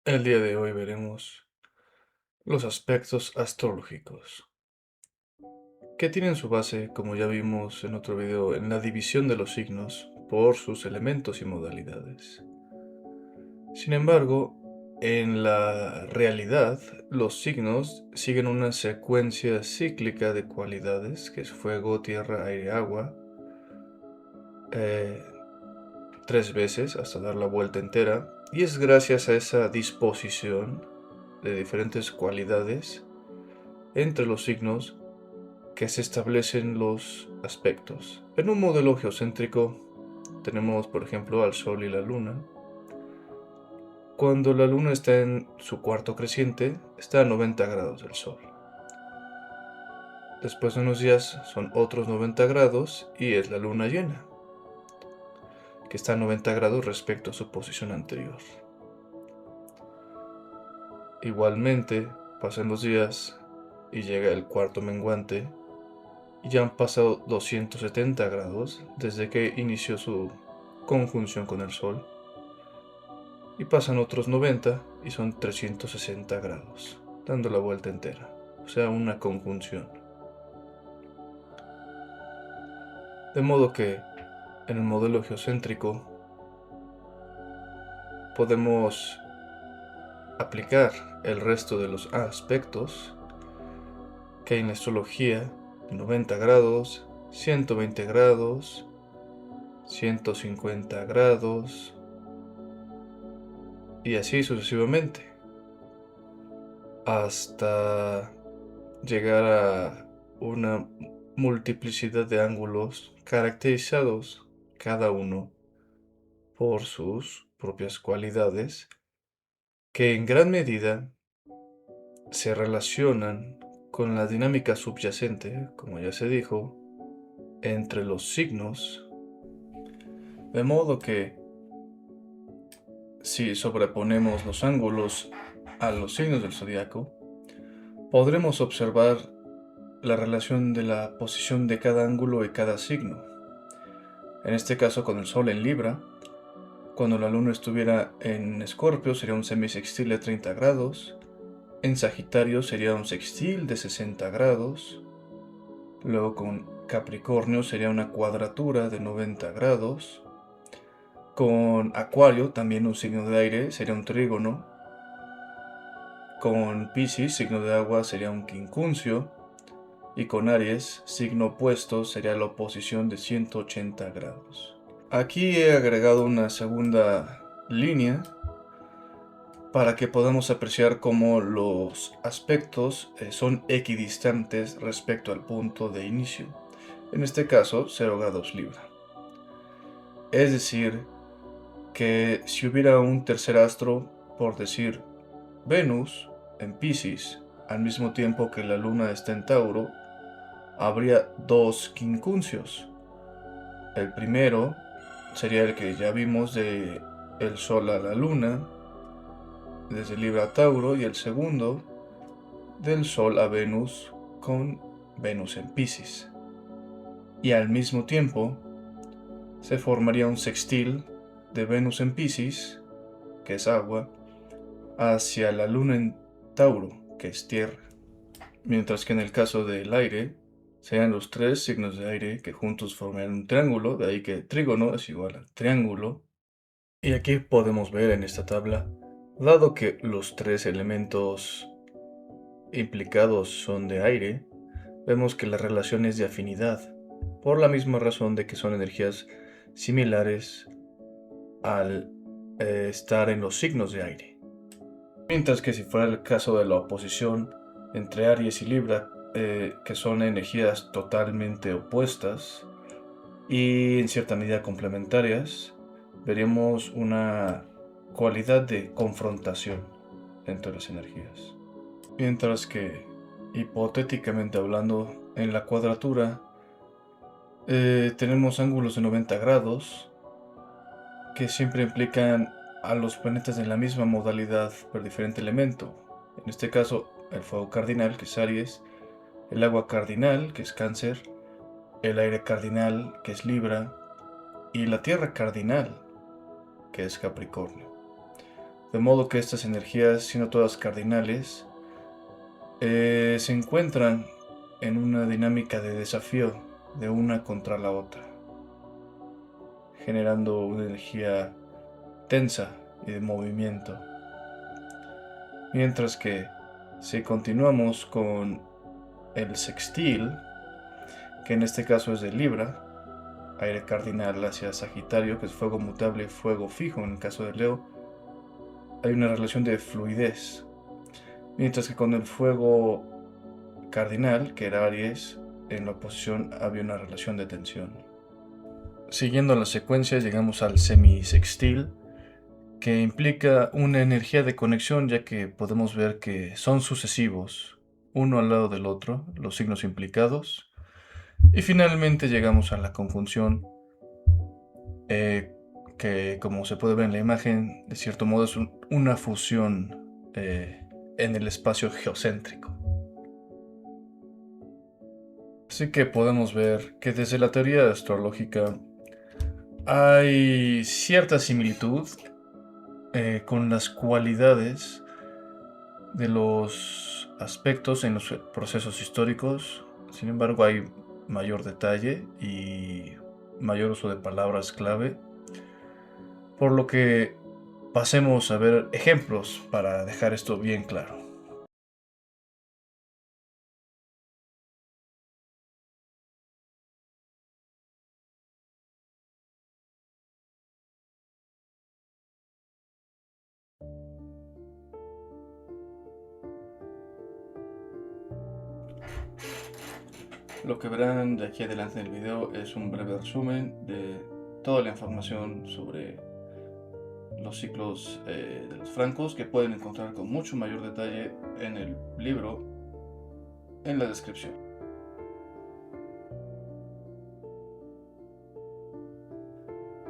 El día de hoy veremos los aspectos astrológicos, que tienen su base, como ya vimos en otro video, en la división de los signos por sus elementos y modalidades. Sin embargo, en la realidad, los signos siguen una secuencia cíclica de cualidades, que es fuego, tierra, aire, agua, eh, 3 veces hasta dar la vuelta entera, y es gracias a esa disposición de diferentes cualidades entre los signos que se establecen los aspectos. En un modelo geocéntrico tenemos, por ejemplo, al Sol y la Luna. Cuando la Luna está en su cuarto creciente, está a 90 grados del Sol. Después de unos días son otros 90 grados y es la Luna llena, que está a 90 grados respecto a su posición anterior. Igualmente, pasan los días y llega el cuarto menguante y ya han pasado 270 grados desde que inició su conjunción con el Sol. Y pasan otros 90 y son 360 grados, dando la vuelta entera, o sea, una conjunción. De modo que en el modelo geocéntrico podemos aplicar el resto de los aspectos que hay en la astrología: 90 grados, 120 grados, 150 grados y así sucesivamente, hasta llegar a una multiplicidad de ángulos caracterizados cada uno por sus propias cualidades, que en gran medida se relacionan con la dinámica subyacente, como ya se dijo, entre los signos, de modo que si sobreponemos los ángulos a los signos del zodiaco, podremos observar la relación de la posición de cada ángulo y cada signo. En este caso, con el Sol en Libra, cuando la Luna estuviera en Escorpio sería un semisextil de 30 grados, en Sagitario sería un sextil de 60 grados, luego con Capricornio sería una cuadratura de 90 grados, con Acuario, también un signo de aire, sería un trígono, con Piscis, signo de agua, sería un quincuncio, y con Aries, signo opuesto, sería la oposición de 180 grados. Aquí he agregado una segunda línea para que podamos apreciar cómo los aspectos son equidistantes respecto al punto de inicio, en este caso 0 grados Libra. Es decir, que si hubiera un tercer astro, por decir Venus, en Piscis, al mismo tiempo que la Luna está en Tauro, habría dos quincuncios. El primero sería el que ya vimos de el Sol a la Luna, desde Libra a Tauro, y el segundo del Sol a Venus con Venus en Piscis. Y al mismo tiempo se formaría un sextil de Venus en Piscis, que es agua, hacia la Luna en Tauro, que es tierra. Mientras que en el caso del aire, serían los tres signos de aire que juntos forman un triángulo, de ahí que trígono es igual a triángulo. Y aquí podemos ver en esta tabla, dado que los tres elementos implicados son de aire, vemos que la relación es de afinidad, por la misma razón de que son energías similares al estar en los signos de aire. Mientras que si fuera el caso de la oposición entre Aries y Libra, que son energías totalmente opuestas y en cierta medida complementarias, veremos una cualidad de confrontación entre las energías. Mientras que, hipotéticamente hablando, en la cuadratura tenemos ángulos de 90 grados que siempre implican a los planetas en la misma modalidad pero diferente elemento. En este caso, el fuego cardinal, que es Aries, el agua cardinal, que es Cáncer, el aire cardinal, que es Libra, y la tierra cardinal, que es Capricornio. De modo que estas energías, siendo todas cardinales, se encuentran en una dinámica de desafío de una contra la otra, generando una energía tensa y de movimiento. Mientras que si continuamos con el sextil, que en este caso es de Libra, aire cardinal hacia Sagitario, que es fuego mutable y fuego fijo en el caso de Leo, hay una relación de fluidez. Mientras que con el fuego cardinal, que era Aries, en la oposición había una relación de tensión. Siguiendo la secuencia, llegamos al semisextil, que implica una energía de conexión, ya que podemos ver que son sucesivos, uno al lado del otro, los signos implicados. Y finalmente llegamos a la conjunción, que como se puede ver en la imagen, de cierto modo es una fusión en el espacio geocéntrico. Así que podemos ver que desde la teoría astrológica hay cierta similitud con las cualidades de los aspectos en los procesos históricos. Sin embargo, hay mayor detalle y mayor uso de palabras clave, por lo que pasemos a ver ejemplos para dejar esto bien claro. Lo que verán de aquí adelante en el video es un breve resumen de toda la información sobre los ciclos de los francos, que pueden encontrar con mucho mayor detalle en el libro, en la descripción.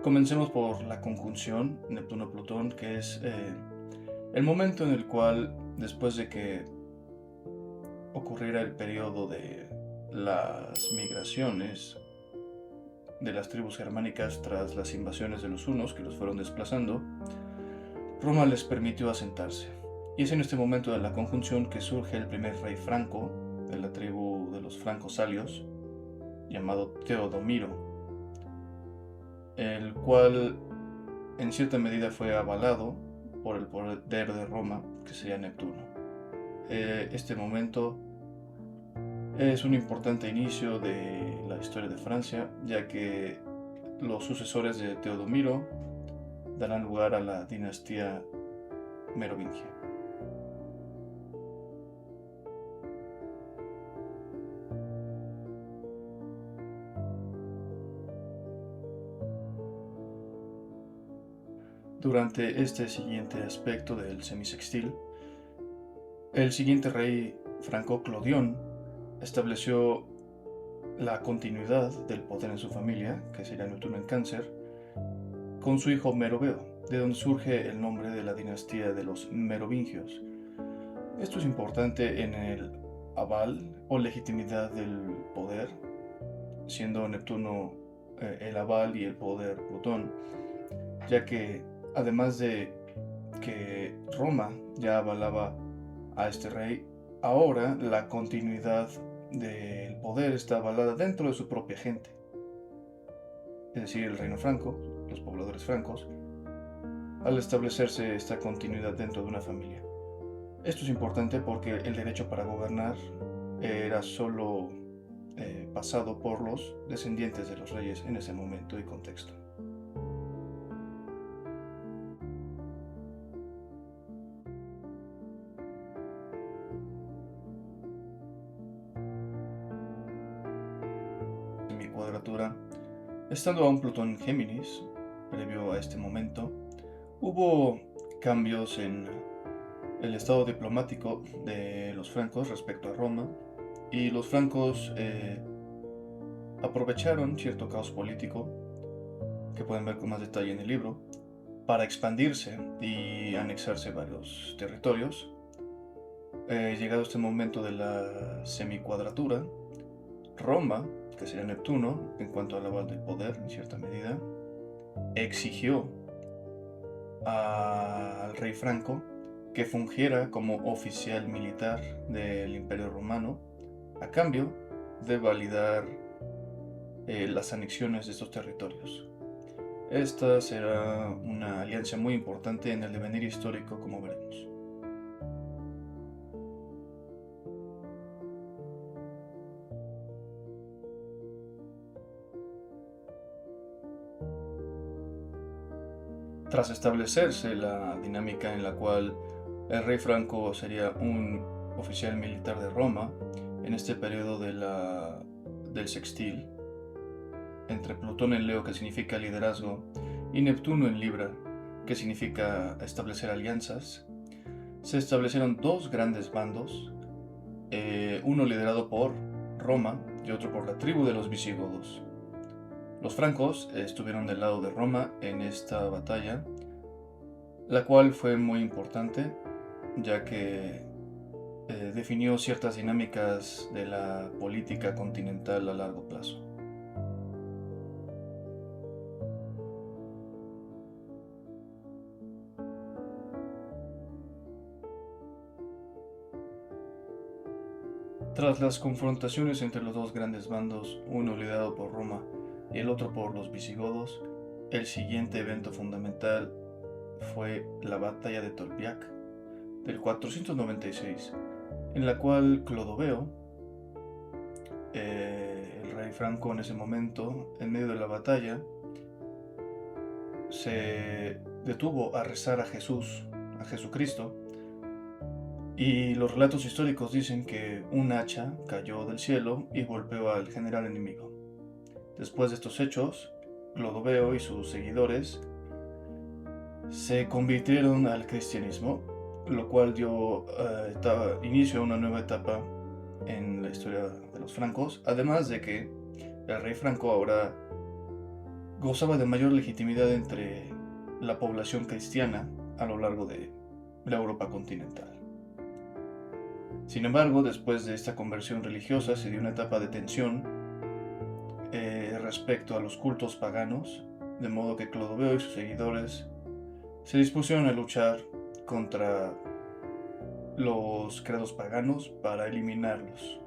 Comencemos por la conjunción Neptuno-Plutón, que es el momento en el cual, después de que ocurriera el periodo de las migraciones de las tribus germánicas tras las invasiones de los hunos que los fueron desplazando, Roma les permitió asentarse. Y es en este momento de la conjunción que surge el primer rey franco de la tribu de los francosalios, llamado Teodomiro, el cual en cierta medida fue avalado por el poder de Roma, que sería Neptuno. Este momento es un importante inicio de la historia de Francia, ya que los sucesores de Teodomiro darán lugar a la dinastía merovingia. Durante este siguiente aspecto del semisextil, el siguiente rey franco, Clodión, estableció la continuidad del poder en su familia, que sería Neptuno en Cáncer, con su hijo Meroveo, de donde surge el nombre de la dinastía de los merovingios. Esto es importante en el aval o legitimidad del poder, siendo Neptuno el aval y el poder Plutón, ya que además de que Roma ya avalaba a este rey, ahora la continuidad del poder está avalada dentro de su propia gente, es decir, el reino franco, los pobladores francos, al establecerse esta continuidad dentro de una familia. Esto es importante porque el derecho para gobernar era solo pasado por los descendientes de los reyes en ese momento y contexto. En mi cuadratura, estando aún Plutón en Géminis, previo a este momento, hubo cambios en el estado diplomático de los francos respecto a Roma, y los francos aprovecharon cierto caos político, que pueden ver con más detalle en el libro, para expandirse y anexarse varios territorios. Llegado este momento de la semicuadratura, Roma, que sería Neptuno, en cuanto al aval del poder en cierta medida, exigió al rey Franco que fungiera como oficial militar del Imperio Romano a cambio de validar las anexiones de estos territorios. Esta será una alianza muy importante en el devenir histórico, como veremos. Tras establecerse la dinámica en la cual el rey Franco sería un oficial militar de Roma, en este periodo del sextil, entre Plutón en Leo, que significa liderazgo, y Neptuno en Libra, que significa establecer alianzas, se establecieron dos grandes bandos, uno liderado por Roma y otro por la tribu de los visigodos. Los francos estuvieron del lado de Roma en esta batalla, la cual fue muy importante, ya que definió ciertas dinámicas de la política continental a largo plazo. Tras las confrontaciones entre los dos grandes bandos, uno liderado por Roma y el otro por los visigodos, el siguiente evento fundamental fue la batalla de Tolbiac del 496, en la cual Clodoveo, el rey franco en ese momento, en medio de la batalla, se detuvo a rezar a Jesús, a Jesucristo, y los relatos históricos dicen que un hacha cayó del cielo y golpeó al general enemigo. Después de estos hechos, Clodoveo y sus seguidores se convirtieron al cristianismo, lo cual dio inicio a una nueva etapa en la historia de los francos, además de que el rey Franco ahora gozaba de mayor legitimidad entre la población cristiana a lo largo de la Europa continental. Sin embargo, después de esta conversión religiosa se dio una etapa de tensión respecto a los cultos paganos, de modo que Clodoveo y sus seguidores se dispusieron a luchar contra los credos paganos para eliminarlos.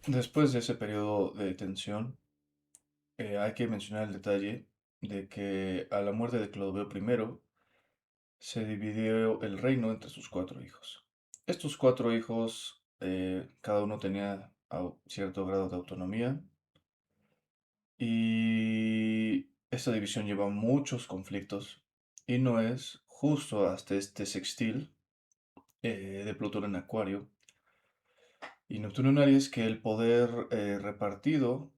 Después de ese periodo de tensión, hay que mencionar el detalle de que a la muerte de Clodoveo I se dividió el reino entre sus cuatro hijos. Estos cuatro hijos, cada uno tenía cierto grado de autonomía y esta división lleva a muchos conflictos y no es justo hasta este sextil de Plutón en Acuario y Neptuno en Aries que el poder repartido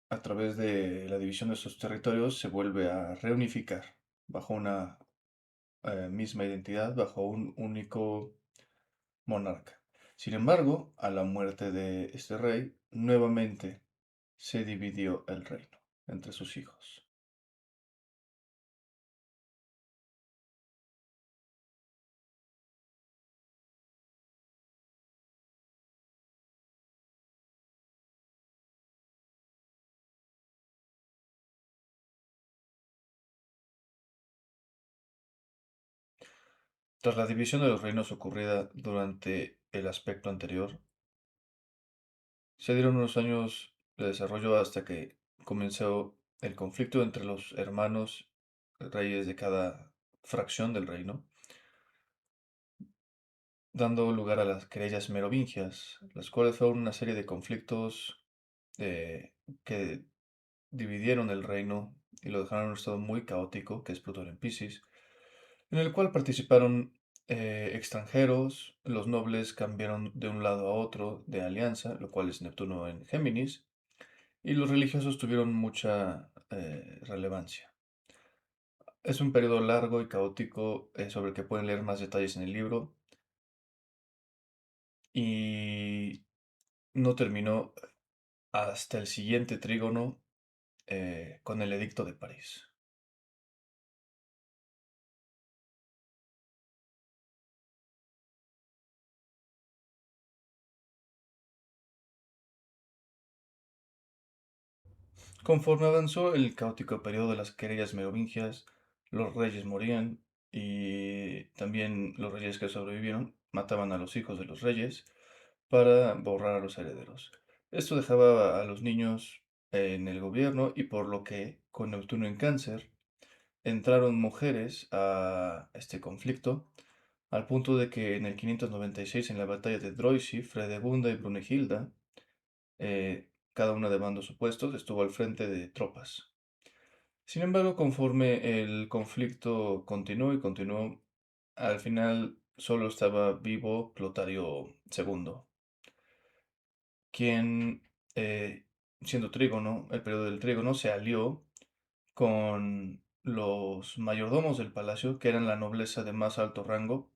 a través de la división de estos territorios se vuelve a reunificar bajo una misma identidad, bajo un único monarca. Sin embargo, a la muerte de este rey, nuevamente se dividió el reino entre sus hijos. Tras la división de los reinos ocurrida durante el aspecto anterior, se dieron unos años de desarrollo hasta que comenzó el conflicto entre los hermanos reyes de cada fracción del reino, dando lugar a las querellas merovingias, las cuales fueron una serie de conflictos que dividieron el reino y lo dejaron en un estado muy caótico, que es Plutón en Piscis, en el cual participaron extranjeros, los nobles cambiaron de un lado a otro de alianza, lo cual es Neptuno en Géminis, y los religiosos tuvieron mucha relevancia. Es un periodo largo y caótico sobre el que pueden leer más detalles en el libro y no terminó hasta el siguiente trígono con el Edicto de París. Conforme avanzó el caótico periodo de las querellas merovingias, los reyes morían y también los reyes que sobrevivieron mataban a los hijos de los reyes para borrar a los herederos. Esto dejaba a los niños en el gobierno y por lo que con Neptuno en Cáncer entraron mujeres a este conflicto al punto de que en el 596 en la batalla de Droisi, Fredegunda y Brunegilda, cada una de bandos opuestos, estuvo al frente de tropas. Sin embargo, conforme el conflicto continuó y continuó, al final solo estaba vivo Clotario II, quien, siendo Trígono, el periodo del Trígono, se alió con los mayordomos del palacio, que eran la nobleza de más alto rango,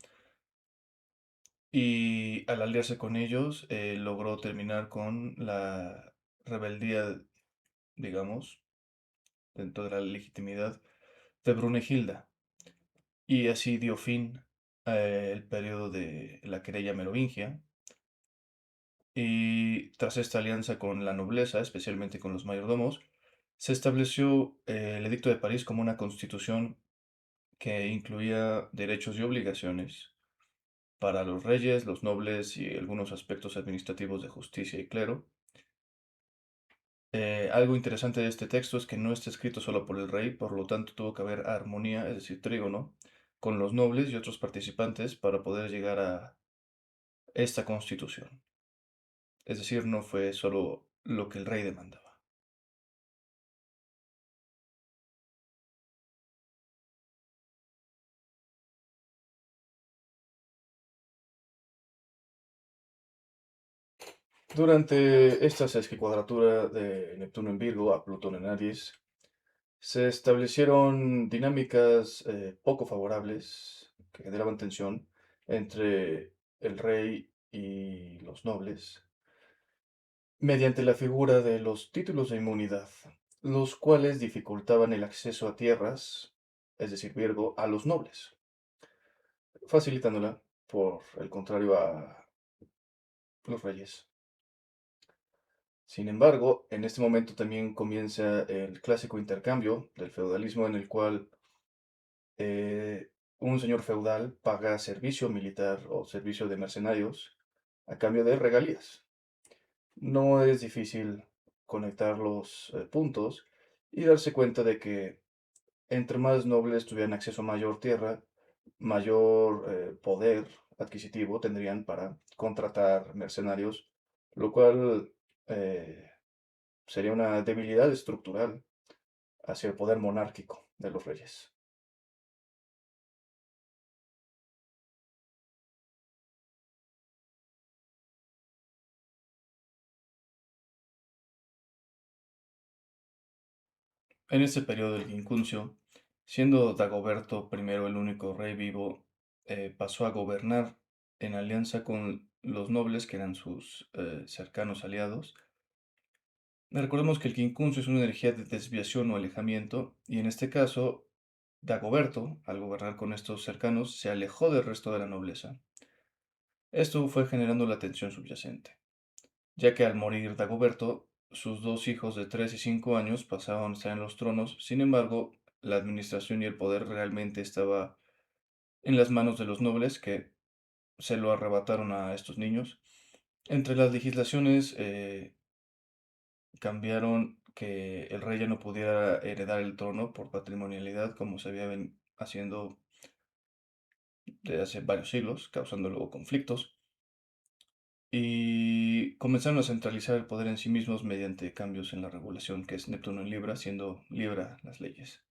y al aliarse con ellos logró terminar con la rebeldía, digamos, dentro de la legitimidad de Brunegilda. Y así dio fin el periodo de la querella merovingia. Y tras esta alianza con la nobleza, especialmente con los mayordomos, se estableció el Edicto de París como una constitución que incluía derechos y obligaciones para los reyes, los nobles y algunos aspectos administrativos de justicia y clero. Algo interesante de este texto es que no está escrito solo por el rey, por lo tanto tuvo que haber armonía, es decir, trígono, con los nobles y otros participantes para poder llegar a esta constitución. Es decir, no fue solo lo que el rey demandaba. Durante esta sesquicuadratura de Neptuno en Virgo a Plutón en Aries, se establecieron dinámicas poco favorables que generaban tensión entre el rey y los nobles mediante la figura de los títulos de inmunidad, los cuales dificultaban el acceso a tierras, es decir, Virgo, a los nobles, facilitándola, por el contrario, a los reyes. Sin embargo, en este momento también comienza el clásico intercambio del feudalismo en el cual eh, un señor feudal paga servicio militar o servicio de mercenarios a cambio de regalías. No es difícil conectar los puntos y darse cuenta de que entre más nobles tuvieran acceso a mayor tierra, mayor poder adquisitivo tendrían para contratar mercenarios, lo cual sería una debilidad estructural hacia el poder monárquico de los reyes. En este periodo del quincuncio, siendo Dagoberto I el único rey vivo, pasó a gobernar en alianza con los nobles que eran sus cercanos aliados. Recordemos que el quincuncio es una energía de desviación o alejamiento, y en este caso, Dagoberto, al gobernar con estos cercanos, se alejó del resto de la nobleza. Esto fue generando la tensión subyacente, ya que al morir Dagoberto, sus dos hijos de 3 y 5 años pasaban a estar en los tronos. Sin embargo, la administración y el poder realmente estaba en las manos de los nobles que se lo arrebataron a estos niños. Entre las legislaciones cambiaron que el rey ya no pudiera heredar el trono por patrimonialidad como se había haciendo desde hace varios siglos, causando luego conflictos. Y comenzaron a centralizar el poder en sí mismos mediante cambios en la regulación, que es Neptuno en Libra, siendo Libra las leyes.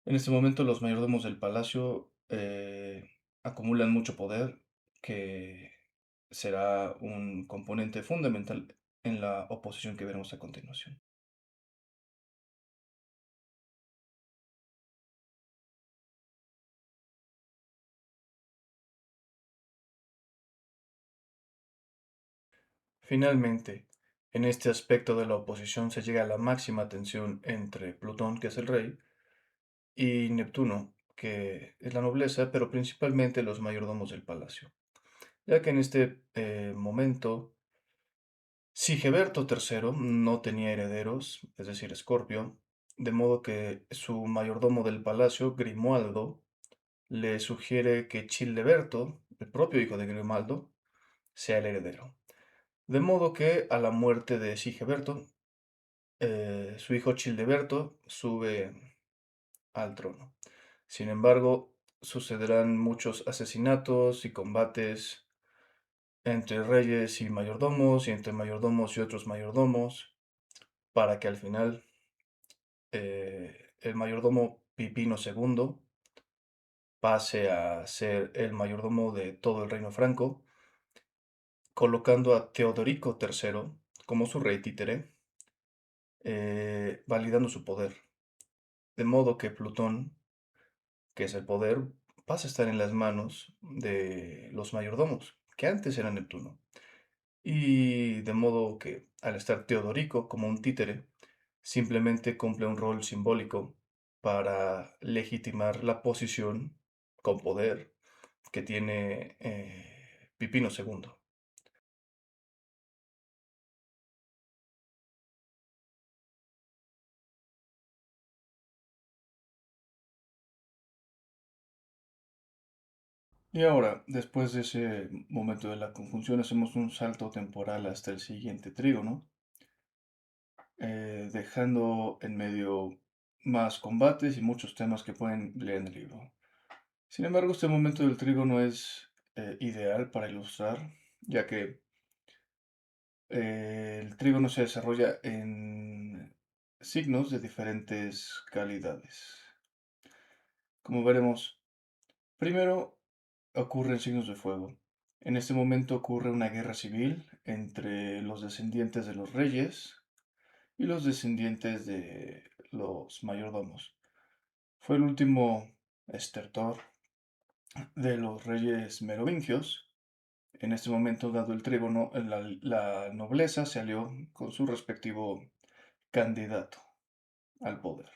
En este momento los mayordomos del palacio acumulan mucho poder, que será un componente fundamental en la oposición que veremos a continuación. Finalmente, en este aspecto de la oposición se llega a la máxima tensión entre Plutón, que es el rey, y Neptuno, que es la nobleza, pero principalmente los mayordomos del palacio, ya que en este momento Sigeberto III no tenía herederos, es decir, Escorpio, de modo que su mayordomo del palacio, Grimoaldo, le sugiere que Childeberto, el propio hijo de Grimaldo, sea el heredero. De modo que a la muerte de Sigeberto, su hijo Childeberto sube al trono. Sin embargo, sucederán muchos asesinatos y combates entre reyes y mayordomos, y entre mayordomos y otros mayordomos, para que al final el mayordomo Pipino II pase a ser el mayordomo de todo el reino franco, colocando a Teodorico III como su rey títere, validando su poder. De modo que Plutón, que es el poder, pasa a estar en las manos de los mayordomos, que antes era Neptuno. Y de modo que al estar Teodorico como un títere, simplemente cumple un rol simbólico para legitimar la posición con poder que tiene Pipino II. Y ahora, después de ese momento de la conjunción, hacemos un salto temporal hasta el siguiente trígono, dejando en medio más combates y muchos temas que pueden leer en el libro. Sin embargo, este momento del trígono es ideal para ilustrar, ya que el trígono se desarrolla en signos de diferentes calidades. Como veremos, primero ocurren signos de fuego. En este momento ocurre una guerra civil entre los descendientes de los reyes y los descendientes de los mayordomos. Fue el último estertor de los reyes merovingios. En este momento, dado el trígono, la nobleza se alió con su respectivo candidato al poder,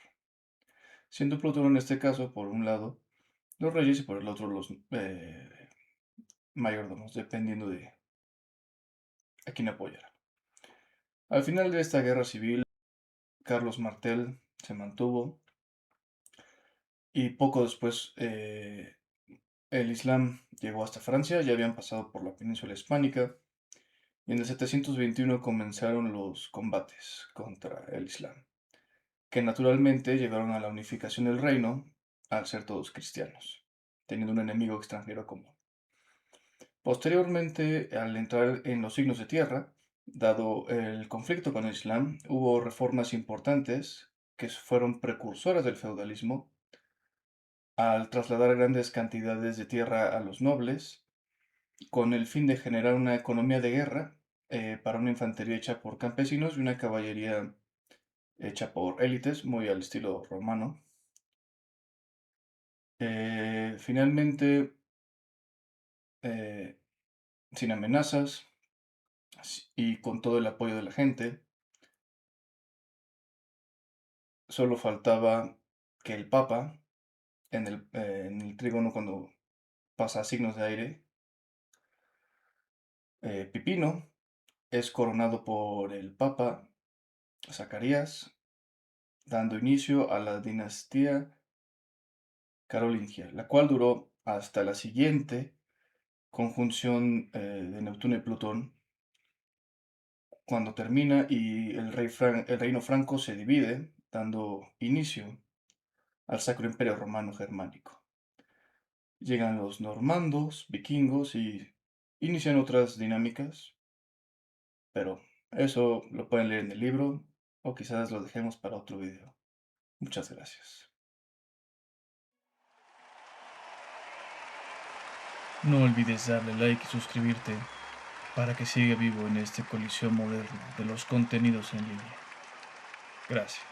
siendo Plutón en este caso, por un lado, los reyes y por el otro los mayordomos, dependiendo de a quién apoyara. Al final de esta guerra civil, Carlos Martel se mantuvo y poco después el Islam llegó hasta Francia, ya habían pasado por la península hispánica y en el 721 comenzaron los combates contra el Islam, que naturalmente llegaron a la unificación del reino al ser todos cristianos, teniendo un enemigo extranjero común. Posteriormente, al entrar en los signos de tierra, dado el conflicto con el Islam, hubo reformas importantes que fueron precursoras del feudalismo al trasladar grandes cantidades de tierra a los nobles, con el fin de generar una economía de guerra para una infantería hecha por campesinos y una caballería hecha por élites, muy al estilo romano. Finalmente, eh, sin amenazas y con todo el apoyo de la gente, solo faltaba que el Papa, en el trígono cuando pasa a signos de aire, Pipino, es coronado por el Papa Zacarías, dando inicio a la dinastía carolingia, la cual duró hasta la siguiente conjunción de Neptuno y Plutón, cuando termina y el reino franco se divide, dando inicio al Sacro Imperio Romano Germánico. Llegan los normandos, vikingos y inician otras dinámicas, pero eso lo pueden leer en el libro o quizás lo dejemos para otro video. Muchas gracias. No olvides darle like y suscribirte para que siga vivo en esta colisión moderna de los contenidos en línea. Gracias.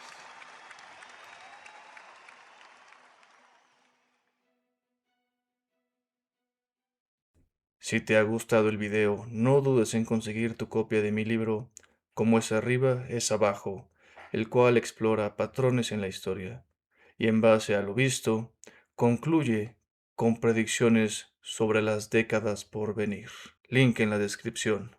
Si te ha gustado el video, no dudes en conseguir tu copia de mi libro, Como es arriba, es abajo, el cual explora patrones en la historia, y en base a lo visto, concluye con predicciones sobre las décadas por venir. Link en la descripción.